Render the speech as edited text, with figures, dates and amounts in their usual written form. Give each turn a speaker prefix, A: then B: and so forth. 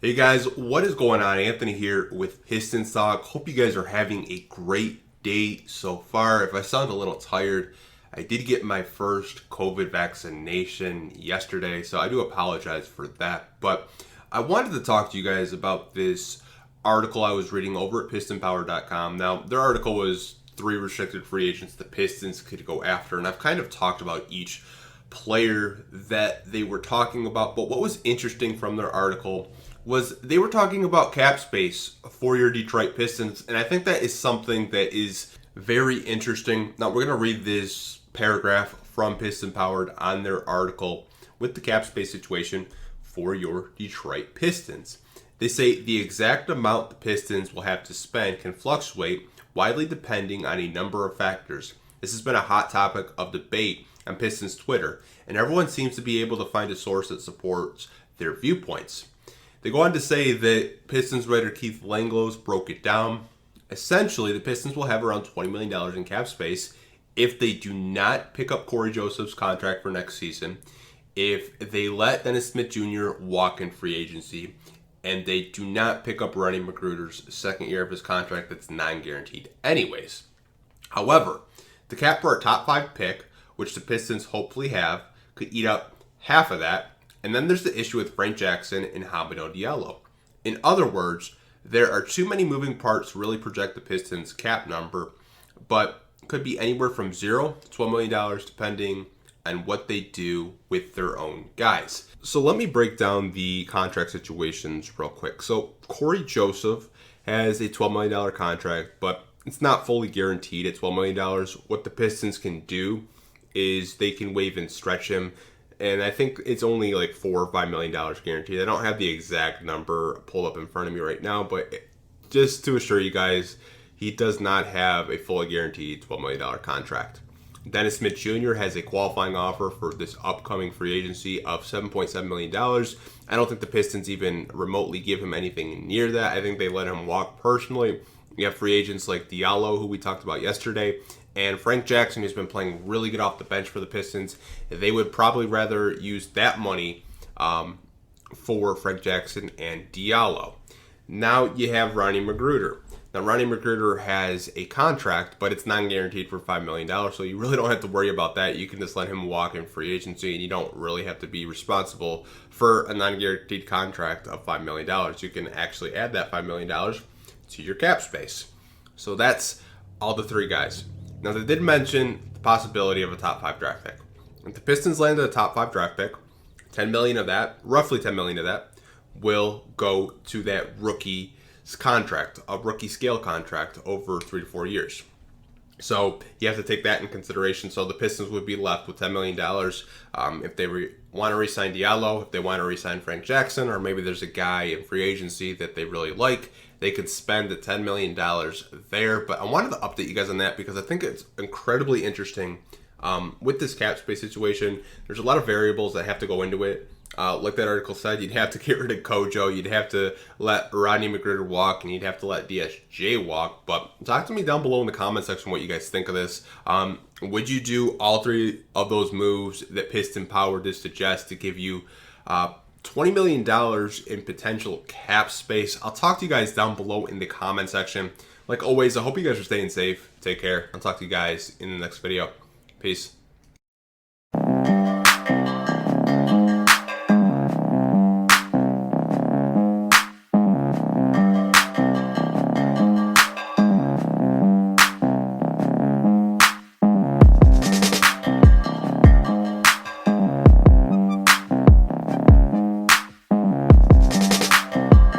A: Hey guys, what is going on? Anthony here with Pistons Talk. Hope you guys are having a great day so far. If I sound a little tired, I did get my first COVID vaccination yesterday, so I do apologize for that. But I wanted to talk to you guys about this article I was reading over at pistonpower.com. Now, their article was 3 restricted free agents the Pistons could go after, and I've kind of talked about each player that they were talking about. But what was interesting from their article was they were talking about cap space for your Detroit Pistons, and I think that is something that is very interesting. Now, we're going to read this paragraph from Piston Powered on their article with the cap space situation for your Detroit Pistons. They say the exact amount the Pistons will have to spend can fluctuate widely depending on a number of factors. This has been a hot topic of debate on Pistons Twitter, and everyone seems to be able to find a source that supports their viewpoints. They go on to say that Pistons writer Keith Langlos broke it down. Essentially, the Pistons will have around $20 million in cap space if they do not pick up Corey Joseph's contract for next season, if they let Dennis Smith Jr. walk in free agency, and they do not pick up Ronnie Magruder's second year of his contract that's non-guaranteed anyways. However, the cap for a top 5 pick, which the Pistons hopefully have, could eat up half of that. And then there's the issue with Frank Jackson and Hamidou Diallo. In other words, there are too many moving parts to really project the Pistons' cap number, but could be anywhere from $0 to $12 million depending on what they do with their own guys. So let me break down the contract situations real quick. So Corey Joseph has a $12 million contract, but it's not fully guaranteed at $12 million. What the Pistons can do is they can waive and stretch him, and I think it's only like $4 or $5 million guaranteed. I don't have the exact number pulled up in front of me right now, but just to assure you guys, he does not have a fully guaranteed $12 million contract. Dennis Smith Jr. has a qualifying offer for this upcoming free agency of $7.7 million. I don't think the Pistons even remotely give him anything near that. I think they let him walk personally. You have free agents like Diallo, who we talked about yesterday, and Frank Jackson, who's been playing really good off the bench for the Pistons. They would probably rather use that money for Frank Jackson and Diallo. Now you have Ronnie Magruder. Now Ronnie Magruder has a contract, but it's non-guaranteed for $5 million, so you really don't have to worry about that. You can just let him walk in free agency, and you don't really have to be responsible for a non-guaranteed contract of $5 million. You can actually add that $5 million to your cap space. So that's all the 3 guys. Now, they did mention the possibility of a top 5 draft pick. If the Pistons landed a top 5 draft pick, $10 million of that, roughly $10 million of that, will go to that rookie's contract, a rookie scale contract over 3 to 4 years. So you have to take that in consideration. So the Pistons would be left with $10 million if they want to re-sign Diallo, if they want to re-sign Frank Jackson, or maybe there's a guy in free agency that they really like. They could spend the $10 million there. But I wanted to update you guys on that because I think it's incredibly interesting. With this cap space situation, there's a lot of variables that have to go into it. Like that article said, you'd have to get rid of Kojo, you'd have to let Rodney Magruder walk, and you'd have to let DSJ walk. But talk to me down below in the comment section what you guys think of this. Would you do all 3 of those moves that Piston Power did suggest to give you $20 million in potential cap space? I'll talk to you guys down below in the comment section. Like always, I hope you guys are staying safe. Take care. I'll talk to you guys in the next video. Peace.